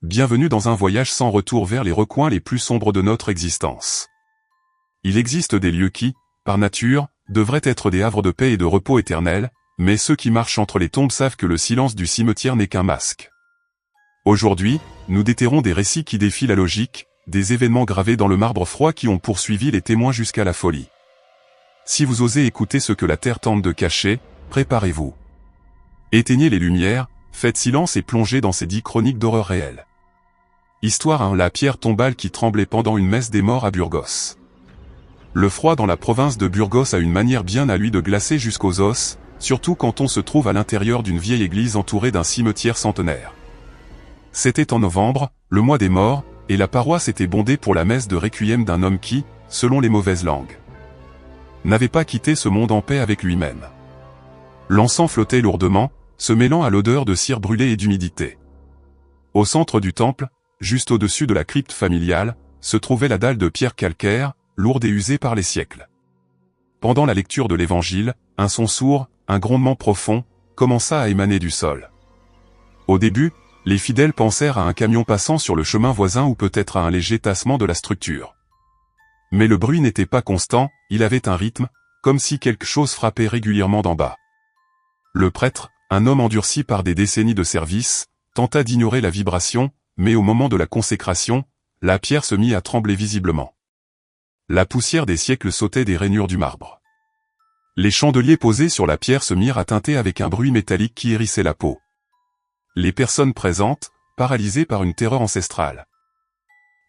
bienvenue dans un voyage sans retour vers les recoins les plus sombres de notre existence. Il existe des lieux qui, par nature, devraient être des havres de paix et de repos éternel, mais ceux qui marchent entre les tombes savent que le silence du cimetière n'est qu'un masque. Aujourd'hui, nous déterrons des récits qui défient la logique, des événements gravés dans le marbre froid qui ont poursuivi les témoins jusqu'à la folie. Si vous osez écouter ce que la terre tente de cacher, préparez-vous. Éteignez les lumières, faites silence et plongez dans ces 10 chroniques d'horreur réelle. Histoire 1. La pierre tombale qui tremblait pendant une messe des morts à Burgos. Le froid dans la province de Burgos a une manière bien à lui de glacer jusqu'aux os, surtout quand on se trouve à l'intérieur d'une vieille église entourée d'un cimetière centenaire. C'était en novembre, le mois des morts, et la paroisse était bondée pour la messe de requiem d'un homme qui, selon les mauvaises langues, n'avait pas quitté ce monde en paix avec lui-même. L'encens flottait lourdement, se mêlant à l'odeur de cire brûlée et d'humidité. Au centre du temple, juste au-dessus de la crypte familiale, se trouvait la dalle de pierre calcaire, lourde et usée par les siècles. Pendant la lecture de l'Évangile, un son sourd, un grondement profond, commença à émaner du sol. Au début, les fidèles pensèrent à un camion passant sur le chemin voisin ou peut-être à un léger tassement de la structure. Mais le bruit n'était pas constant, il avait un rythme, comme si quelque chose frappait régulièrement d'en bas. Le prêtre, un homme endurci par des décennies de service, tenta d'ignorer la vibration, mais au moment de la consécration, la pierre se mit à trembler visiblement. La poussière des siècles sautait des rainures du marbre. Les chandeliers posés sur la pierre se mirent à tinter avec un bruit métallique qui hérissait la peau. Les personnes présentes, paralysées par une terreur ancestrale,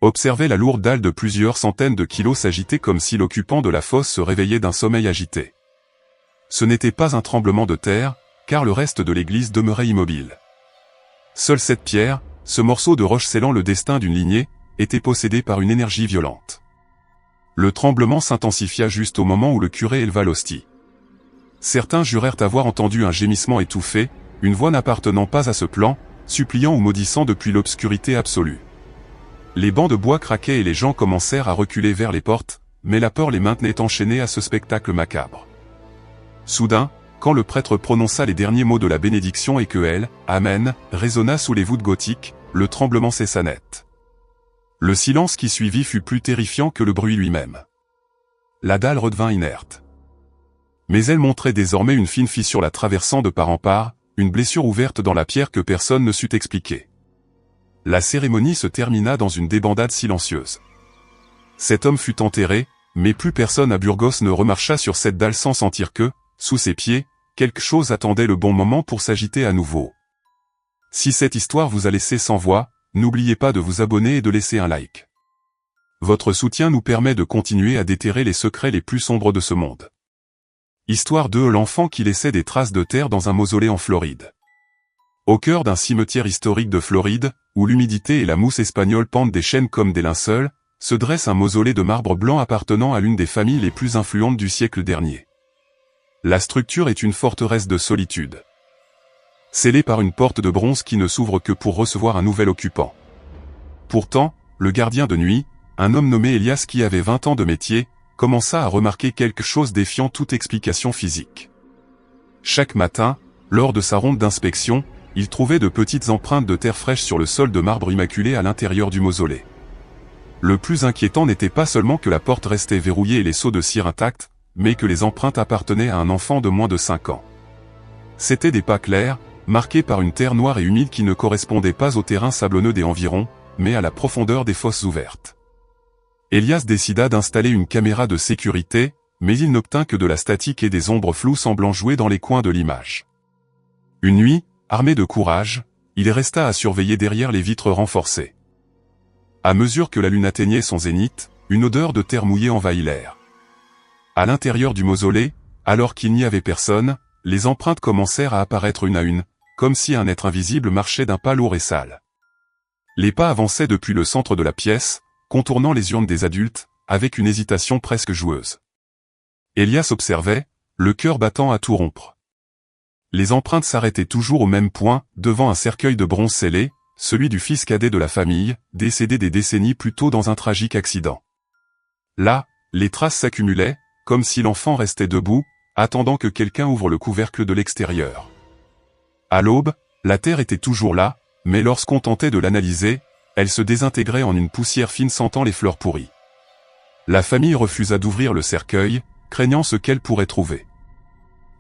observaient la lourde dalle de plusieurs centaines de kilos s'agiter comme si l'occupant de la fosse se réveillait d'un sommeil agité. Ce n'était pas un tremblement de terre, car le reste de l'église demeurait immobile. Seule cette pierre, ce morceau de roche scellant le destin d'une lignée, était possédé par une énergie violente. Le tremblement s'intensifia juste au moment où le curé éleva l'hostie. Certains jurèrent avoir entendu un gémissement étouffé, une voix n'appartenant pas à ce plan, suppliant ou maudissant depuis l'obscurité absolue. Les bancs de bois craquaient et les gens commencèrent à reculer vers les portes, mais la peur les maintenait enchaînés à ce spectacle macabre. Soudain, quand le prêtre prononça les derniers mots de la bénédiction et que elle, Amen, résonna sous les voûtes gothiques, le tremblement cessa net. Le silence qui suivit fut plus terrifiant que le bruit lui-même. La dalle redevint inerte. Mais elle montrait désormais une fine fissure la traversant de part en part, une blessure ouverte dans la pierre que personne ne sut expliquer. La cérémonie se termina dans une débandade silencieuse. Cet homme fut enterré, mais plus personne à Burgos ne remarcha sur cette dalle sans sentir que, sous ses pieds, quelque chose attendait le bon moment pour s'agiter à nouveau. Si cette histoire vous a laissé sans voix, n'oubliez pas de vous abonner et de laisser un like. Votre soutien nous permet de continuer à déterrer les secrets les plus sombres de ce monde. Histoire 2. L'enfant qui laissait des traces de terre dans un mausolée en Floride. Au cœur d'un cimetière historique de Floride, où l'humidité et la mousse espagnole pendent des chaînes comme des linceuls, se dresse un mausolée de marbre blanc appartenant à l'une des familles les plus influentes du siècle dernier. La structure est une forteresse de solitude, scellée par une porte de bronze qui ne s'ouvre que pour recevoir un nouvel occupant. Pourtant, le gardien de nuit, un homme nommé Elias qui avait 20 ans de métier, commença à remarquer quelque chose défiant toute explication physique. Chaque matin, lors de sa ronde d'inspection, il trouvait de petites empreintes de terre fraîche sur le sol de marbre immaculé à l'intérieur du mausolée. Le plus inquiétant n'était pas seulement que la porte restait verrouillée et les seaux de cire intacts, mais que les empreintes appartenaient à un enfant de moins de 5 ans. C'étaient des pas clairs, marqués par une terre noire et humide qui ne correspondait pas au terrain sablonneux des environs, mais à la profondeur des fosses ouvertes. Elias décida d'installer une caméra de sécurité, mais il n'obtint que de la statique et des ombres floues semblant jouer dans les coins de l'image. Une nuit, armé de courage, il resta à surveiller derrière les vitres renforcées. À mesure que la lune atteignait son zénith, une odeur de terre mouillée envahit l'air. À l'intérieur du mausolée, alors qu'il n'y avait personne, les empreintes commencèrent à apparaître une à une, comme si un être invisible marchait d'un pas lourd et sale. Les pas avançaient depuis le centre de la pièce, contournant les urnes des adultes, avec une hésitation presque joueuse. Elias observait, le cœur battant à tout rompre. Les empreintes s'arrêtaient toujours au même point, devant un cercueil de bronze scellé, celui du fils cadet de la famille, décédé des décennies plus tôt dans un tragique accident. Là, les traces s'accumulaient, comme si l'enfant restait debout, attendant que quelqu'un ouvre le couvercle de l'extérieur. À l'aube, la terre était toujours là, mais lorsqu'on tentait de l'analyser, elle se désintégrait en une poussière fine sentant les fleurs pourries. La famille refusa d'ouvrir le cercueil, craignant ce qu'elle pourrait trouver.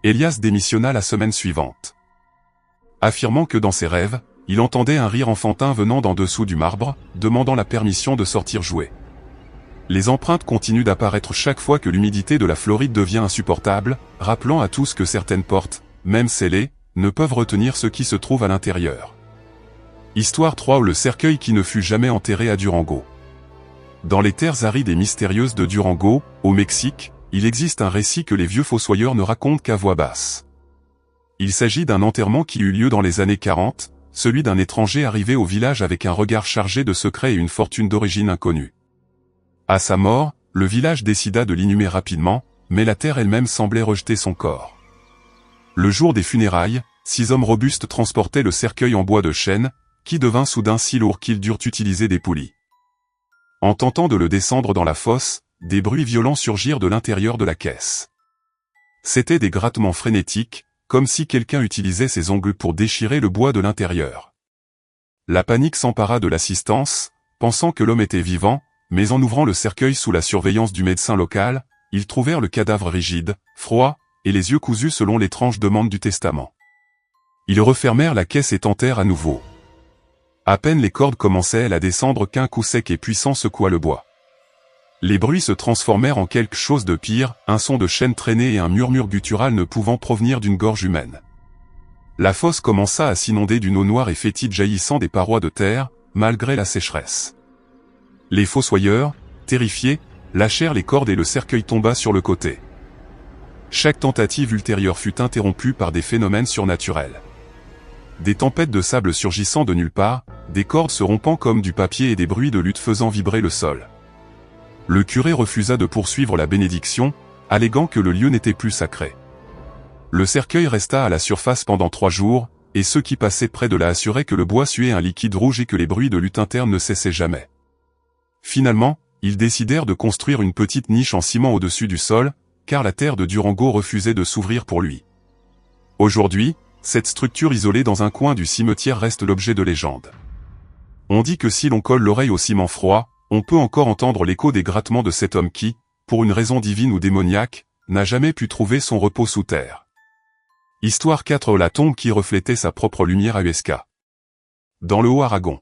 Elias démissionna la semaine suivante, affirmant que dans ses rêves, il entendait un rire enfantin venant d'en dessous du marbre, demandant la permission de sortir jouer. Les empreintes continuent d'apparaître chaque fois que l'humidité de la Floride devient insupportable, rappelant à tous que certaines portes, même scellées, ne peuvent retenir ce qui se trouve à l'intérieur. Histoire 3 ou le cercueil qui ne fut jamais enterré à Durango. Dans les terres arides et mystérieuses de Durango, au Mexique, il existe un récit que les vieux fossoyeurs ne racontent qu'à voix basse. Il s'agit d'un enterrement qui eut lieu dans les années 40, celui d'un étranger arrivé au village avec un regard chargé de secrets et une fortune d'origine inconnue. À sa mort, le village décida de l'inhumer rapidement, mais la terre elle-même semblait rejeter son corps. Le jour des funérailles, 6 hommes robustes transportaient le cercueil en bois de chêne, qui devint soudain si lourd qu'ils durent utiliser des poulies. En tentant de le descendre dans la fosse, des bruits violents surgirent de l'intérieur de la caisse. C'étaient des grattements frénétiques, comme si quelqu'un utilisait ses ongles pour déchirer le bois de l'intérieur. La panique s'empara de l'assistance, pensant que l'homme était vivant, mais en ouvrant le cercueil sous la surveillance du médecin local, ils trouvèrent le cadavre rigide, froid, et les yeux cousus selon l'étrange demande du testament. Ils refermèrent la caisse et tentèrent à nouveau. À peine les cordes commençaient à descendre qu'un coup sec et puissant secoua le bois. Les bruits se transformèrent en quelque chose de pire, un son de chaîne traînée et un murmure guttural ne pouvant provenir d'une gorge humaine. La fosse commença à s'inonder d'une eau noire et fétide jaillissant des parois de terre, malgré la sécheresse. Les fossoyeurs, terrifiés, lâchèrent les cordes et le cercueil tomba sur le côté. Chaque tentative ultérieure fut interrompue par des phénomènes surnaturels. Des tempêtes de sable surgissant de nulle part, des cordes se rompant comme du papier et des bruits de lutte faisant vibrer le sol. Le curé refusa de poursuivre la bénédiction, alléguant que le lieu n'était plus sacré. Le cercueil resta à la surface pendant 3 jours, et ceux qui passaient près de là assuraient que le bois suait un liquide rouge et que les bruits de lutte interne ne cessaient jamais. Finalement, ils décidèrent de construire une petite niche en ciment au-dessus du sol, car la terre de Durango refusait de s'ouvrir pour lui. Aujourd'hui, cette structure isolée dans un coin du cimetière reste l'objet de légende. On dit que si l'on colle l'oreille au ciment froid, on peut encore entendre l'écho des grattements de cet homme qui, pour une raison divine ou démoniaque, n'a jamais pu trouver son repos sous terre. Histoire 4 la tombe qui reflétait sa propre lumière à USK. Dans le Haut-Aragon.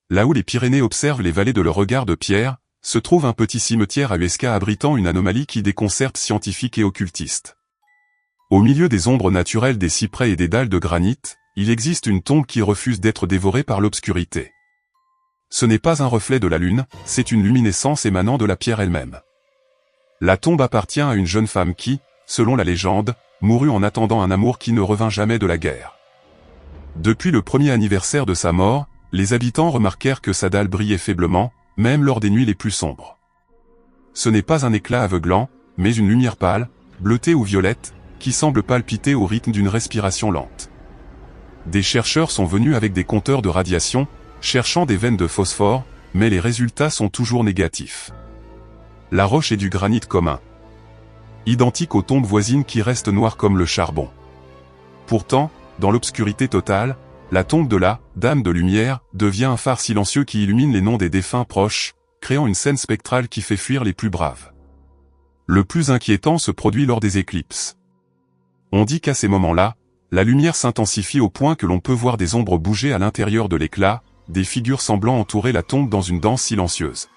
Là où les Pyrénées observent les vallées de leur regard de pierre, se trouve un petit cimetière à USK abritant une anomalie qui déconcerte scientifiques et occultistes. Au milieu des ombres naturelles des cyprès et des dalles de granit, il existe une tombe qui refuse d'être dévorée par l'obscurité. Ce n'est pas un reflet de la lune, c'est une luminescence émanant de la pierre elle-même. La tombe appartient à une jeune femme qui, selon la légende, mourut en attendant un amour qui ne revint jamais de la guerre. Depuis le premier anniversaire de sa mort, les habitants remarquèrent que sa dalle brillait faiblement, même lors des nuits les plus sombres. Ce n'est pas un éclat aveuglant, mais une lumière pâle, bleutée ou violette, qui semble palpiter au rythme d'une respiration lente. Des chercheurs sont venus avec des compteurs de radiation, cherchant des veines de phosphore, mais les résultats sont toujours négatifs. La roche est du granit commun, identique aux tombes voisines qui restent noires comme le charbon. Pourtant, dans l'obscurité totale, la tombe de la Dame de Lumière devient un phare silencieux qui illumine les noms des défunts proches, créant une scène spectrale qui fait fuir les plus braves. Le plus inquiétant se produit lors des éclipses. On dit qu'à ces moments-là, la lumière s'intensifie au point que l'on peut voir des ombres bouger à l'intérieur de l'éclat, des figures semblant entourer la tombe dans une danse silencieuse.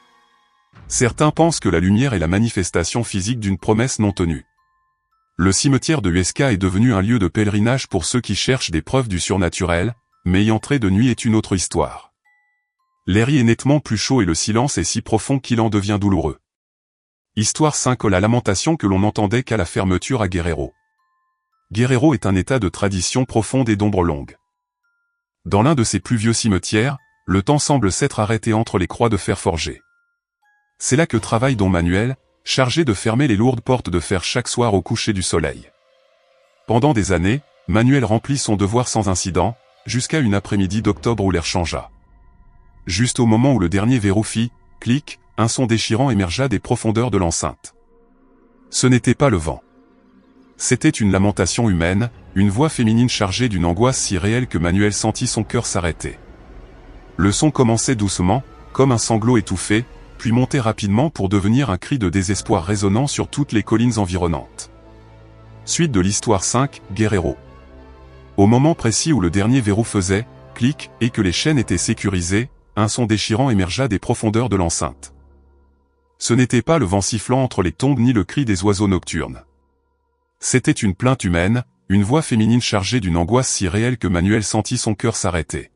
Certains pensent que la lumière est la manifestation physique d'une promesse non tenue. Le cimetière de USK est devenu un lieu de pèlerinage pour ceux qui cherchent des preuves du surnaturel, mais y entrer de nuit est une autre histoire. L'air y est nettement plus chaud et le silence est si profond qu'il en devient douloureux. Histoire 5 la lamentation que l'on n'entendait qu'à la fermeture à Guerrero. Guerrero est un état de tradition profonde et d'ombre longue. Dans l'un de ses plus vieux cimetières, le temps semble s'être arrêté entre les croix de fer forgées. C'est là que travaille Don Manuel, chargé de fermer les lourdes portes de fer chaque soir au coucher du soleil. Pendant des années, Manuel remplit son devoir sans incident, jusqu'à une après-midi d'octobre où l'air changea. Juste au moment où le dernier verrou fit, clic, un son déchirant émergea des profondeurs de l'enceinte. Ce n'était pas le vent. C'était une lamentation humaine, une voix féminine chargée d'une angoisse si réelle que Manuel sentit son cœur s'arrêter. Le son commençait doucement, comme un sanglot étouffé, puis montait rapidement pour devenir un cri de désespoir résonnant sur toutes les collines environnantes. Suite de l'histoire 5, Guerrero. Au moment précis où le dernier verrou faisait clic et que les chaînes étaient sécurisées, un son déchirant émergea des profondeurs de l'enceinte. Ce n'était pas le vent sifflant entre les tombes ni le cri des oiseaux nocturnes. C'était une plainte humaine, une voix féminine chargée d'une angoisse si réelle que Manuel sentit son cœur s'arrêter.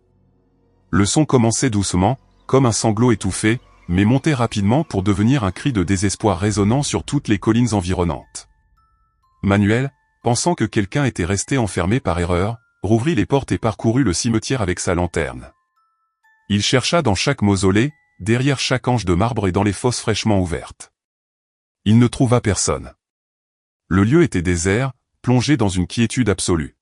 Le son commençait doucement, comme un sanglot étouffé, mais montait rapidement pour devenir un cri de désespoir résonnant sur toutes les collines environnantes. Manuel, pensant que quelqu'un était resté enfermé par erreur, rouvrit les portes et parcourut le cimetière avec sa lanterne. Il chercha dans chaque mausolée, derrière chaque ange de marbre et dans les fosses fraîchement ouvertes. Il ne trouva personne. Le lieu était désert, plongé dans une quiétude absolue.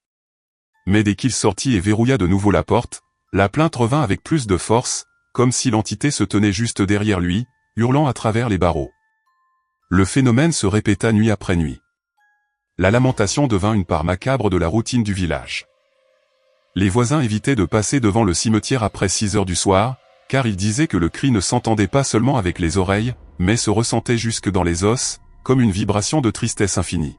Mais dès qu'il sortit et verrouilla de nouveau la porte, la plainte revint avec plus de force, comme si l'entité se tenait juste derrière lui, hurlant à travers les barreaux. Le phénomène se répéta nuit après nuit. La lamentation devint une part macabre de la routine du village. Les voisins évitaient de passer devant le cimetière après 6 heures du soir, car ils disaient que le cri ne s'entendait pas seulement avec les oreilles, mais se ressentait jusque dans les os, comme une vibration de tristesse infinie.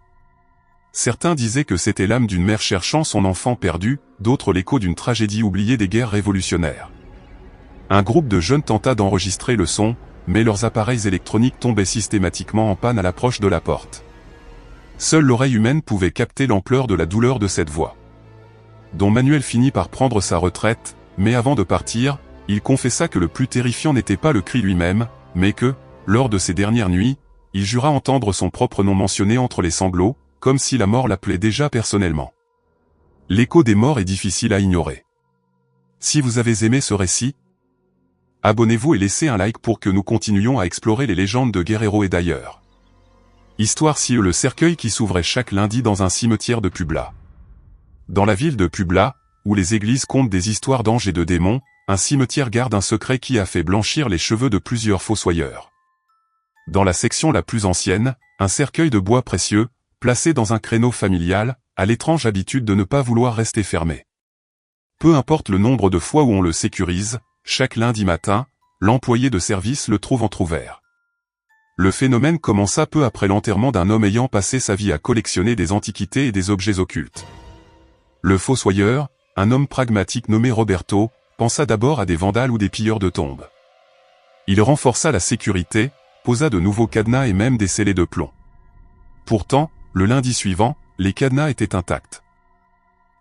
Certains disaient que c'était l'âme d'une mère cherchant son enfant perdu, d'autres l'écho d'une tragédie oubliée des guerres révolutionnaires. Un groupe de jeunes tenta d'enregistrer le son, mais leurs appareils électroniques tombaient systématiquement en panne à l'approche de la porte. Seule l'oreille humaine pouvait capter l'ampleur de la douleur de cette voix. Dont Manuel finit par prendre sa retraite, mais avant de partir, il confessa que le plus terrifiant n'était pas le cri lui-même, mais que, lors de ces dernières nuits, il jura entendre son propre nom mentionné entre les sanglots, comme si la mort l'appelait déjà personnellement. L'écho des morts est difficile à ignorer. Si vous avez aimé ce récit, abonnez-vous et laissez un like pour que nous continuions à explorer les légendes de Guerrero et d'ailleurs. Histoire si le cercueil qui s'ouvrait chaque lundi dans un cimetière de Puebla. Dans la ville de Puebla, où les églises comptent des histoires d'anges et de démons, un cimetière garde un secret qui a fait blanchir les cheveux de plusieurs fossoyeurs. Dans la section la plus ancienne, un cercueil de bois précieux, placé dans un créneau familial, a l'étrange habitude de ne pas vouloir rester fermé. Peu importe le nombre de fois où on le sécurise, chaque lundi matin, l'employé de service le trouve entrouvert. Le phénomène commença peu après l'enterrement d'un homme ayant passé sa vie à collectionner des antiquités et des objets occultes. Le fossoyeur, un homme pragmatique nommé Roberto, pensa d'abord à des vandales ou des pilleurs de tombes. Il renforça la sécurité, posa de nouveaux cadenas et même des scellés de plomb. Pourtant, le lundi suivant, les cadenas étaient intacts.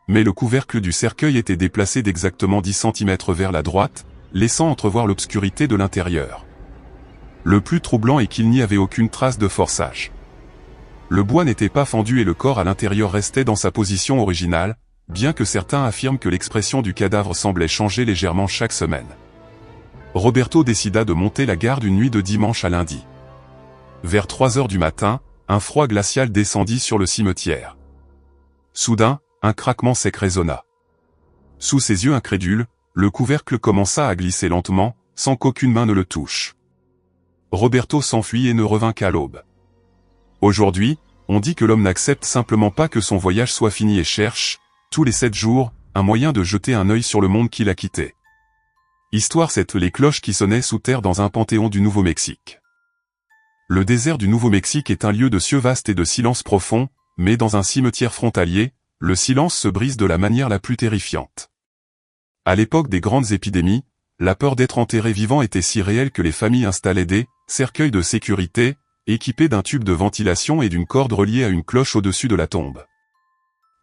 Mais le couvercle du cercueil était déplacé d'exactement 10 cm vers la droite, laissant entrevoir l'obscurité de l'intérieur. Le plus troublant est qu'il n'y avait aucune trace de forçage. Le bois n'était pas fendu et le corps à l'intérieur restait dans sa position originale, bien que certains affirment que l'expression du cadavre semblait changer légèrement chaque semaine. Roberto décida de monter la garde une nuit de dimanche à lundi. Vers 3 heures du matin, un froid glacial descendit sur le cimetière. Soudain, un craquement sec résonna. Sous ses yeux incrédules, le couvercle commença à glisser lentement, sans qu'aucune main ne le touche. Roberto s'enfuit et ne revint qu'à l'aube. Aujourd'hui, on dit que l'homme n'accepte simplement pas que son voyage soit fini et cherche, tous les 7 jours, un moyen de jeter un œil sur le monde qu'il a quitté. Histoire 7. Les cloches qui sonnaient sous terre dans un panthéon du Nouveau-Mexique. Le désert du Nouveau-Mexique est un lieu de cieux vastes et de silence profond, mais dans un cimetière frontalier, le silence se brise de la manière la plus terrifiante. À l'époque des grandes épidémies, la peur d'être enterré vivant était si réelle que les familles installaient des cercueils de sécurité, équipés d'un tube de ventilation et d'une corde reliée à une cloche au-dessus de la tombe.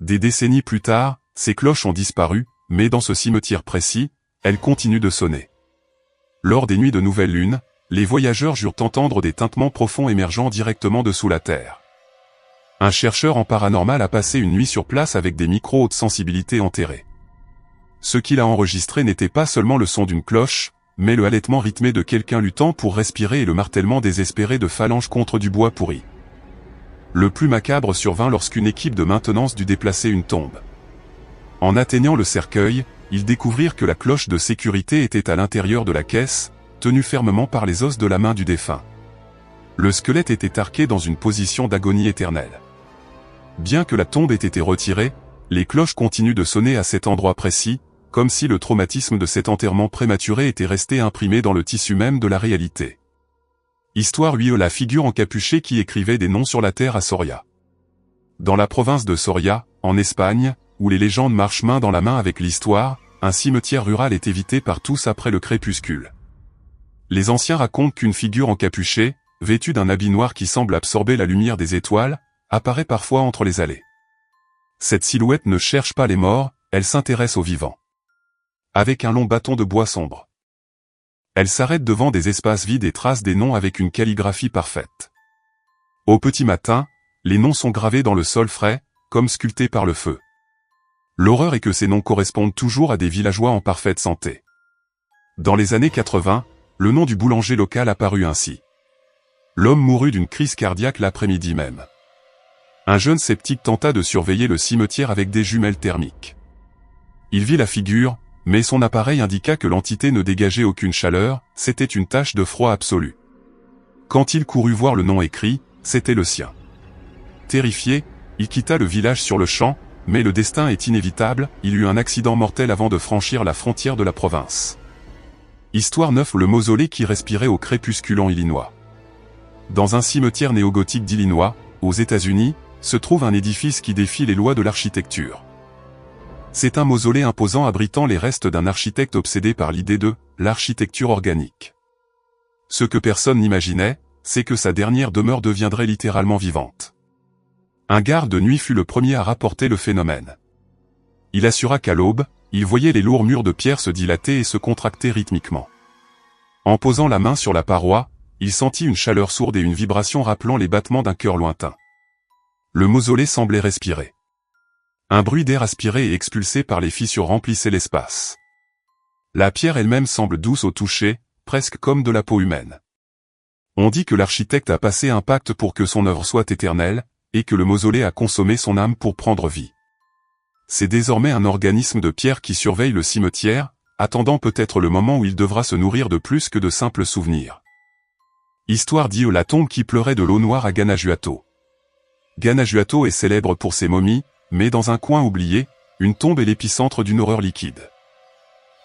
Des décennies plus tard, ces cloches ont disparu, mais dans ce cimetière précis, elles continuent de sonner. Lors des nuits de nouvelle lune, les voyageurs jurent entendre des tintements profonds émergeant directement de sous la terre. Un chercheur en paranormal a passé une nuit sur place avec des micros haute sensibilité enterrés. Ce qu'il a enregistré n'était pas seulement le son d'une cloche, mais le halètement rythmé de quelqu'un luttant pour respirer et le martèlement désespéré de phalanges contre du bois pourri. Le plus macabre survint lorsqu'une équipe de maintenance dut déplacer une tombe. En atteignant le cercueil, ils découvrirent que la cloche de sécurité était à l'intérieur de la caisse, tenue fermement par les os de la main du défunt. Le squelette était arqué dans une position d'agonie éternelle. Bien que la tombe ait été retirée, Les cloches continuent de sonner à cet endroit précis, comme si le traumatisme de cet enterrement prématuré était resté imprimé dans le tissu même de la réalité. Histoire la figure encapuchée qui écrivait des noms sur la terre à Soria. Dans la province de Soria, en Espagne, où les légendes marchent main dans la main avec l'histoire, un cimetière rural est évité par tous après le crépuscule. Les anciens racontent qu'une figure encapuchée, vêtue d'un habit noir qui semble absorber la lumière des étoiles, apparaît parfois entre les allées. Cette silhouette ne cherche pas les morts, elle s'intéresse aux vivants. Avec un long bâton de bois sombre. Elle s'arrête devant des espaces vides et trace des noms avec une calligraphie parfaite. Au petit matin, les noms sont gravés dans le sol frais, comme sculptés par le feu. L'horreur est que ces noms correspondent toujours à des villageois en parfaite santé. Dans les années 80, le nom du boulanger local apparut ainsi. L'homme mourut d'une crise cardiaque l'après-midi même. Un jeune sceptique tenta de surveiller le cimetière avec des jumelles thermiques. Il vit la figure, mais son appareil indiqua que l'entité ne dégageait aucune chaleur, c'était une tache de froid absolu. Quand il courut voir le nom écrit, c'était le sien. Terrifié, il quitta le village sur le champ, mais le destin est inévitable, il eut un accident mortel avant de franchir la frontière de la province. Histoire 9. Le mausolée qui respirait au crépuscule en Illinois. Dans un cimetière néogothique d'Illinois, aux États-Unis, se trouve un édifice qui défie les lois de l'architecture. C'est un mausolée imposant abritant les restes d'un architecte obsédé par l'idée de l'architecture organique. Ce que personne n'imaginait, c'est que sa dernière demeure deviendrait littéralement vivante. Un garde de nuit fut le premier à rapporter le phénomène. Il assura qu'à l'aube, il voyait les lourds murs de pierre se dilater et se contracter rythmiquement. En posant la main sur la paroi, il sentit une chaleur sourde et une vibration rappelant les battements d'un cœur lointain. Le mausolée semblait respirer. Un bruit d'air aspiré et expulsé par les fissures remplissait l'espace. La pierre elle-même semble douce au toucher, presque comme de la peau humaine. On dit que l'architecte a passé un pacte pour que son œuvre soit éternelle, et que le mausolée a consommé son âme pour prendre vie. C'est désormais un organisme de pierre qui surveille le cimetière, attendant peut-être le moment où il devra se nourrir de plus que de simples souvenirs. Histoire dit la tombe qui pleurait de l'eau noire à Guanajuato. Guanajuato est célèbre pour ses momies, mais dans un coin oublié, une tombe est l'épicentre d'une horreur liquide.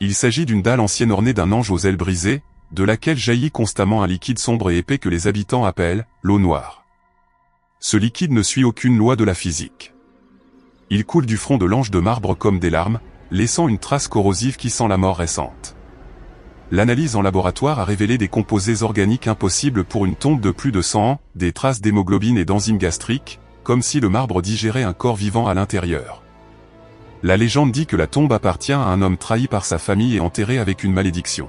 Il s'agit d'une dalle ancienne ornée d'un ange aux ailes brisées, de laquelle jaillit constamment un liquide sombre et épais que les habitants appellent l'eau noire. Ce liquide ne suit aucune loi de la physique. Il coule du front de l'ange de marbre comme des larmes, laissant une trace corrosive qui sent la mort récente. L'analyse en laboratoire a révélé des composés organiques impossibles pour une tombe de plus de 100 ans, des traces d'hémoglobine et d'enzymes gastriques, comme si le marbre digérait un corps vivant à l'intérieur. La légende dit que la tombe appartient à un homme trahi par sa famille et enterré avec une malédiction.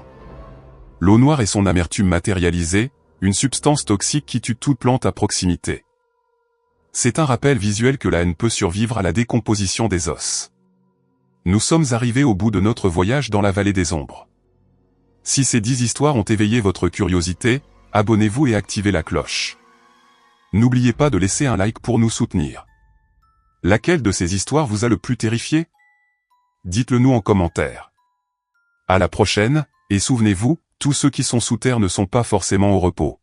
L'eau noire est son amertume matérialisée, une substance toxique qui tue toute plante à proximité. C'est un rappel visuel que la haine peut survivre à la décomposition des os. Nous sommes arrivés au bout de notre voyage dans la vallée des ombres. Si ces 10 histoires ont éveillé votre curiosité, abonnez-vous et activez la cloche. N'oubliez pas de laisser un like pour nous soutenir. Laquelle de ces histoires vous a le plus terrifié? Dites-le nous en commentaire. À la prochaine, et souvenez-vous, tous ceux qui sont sous terre ne sont pas forcément au repos.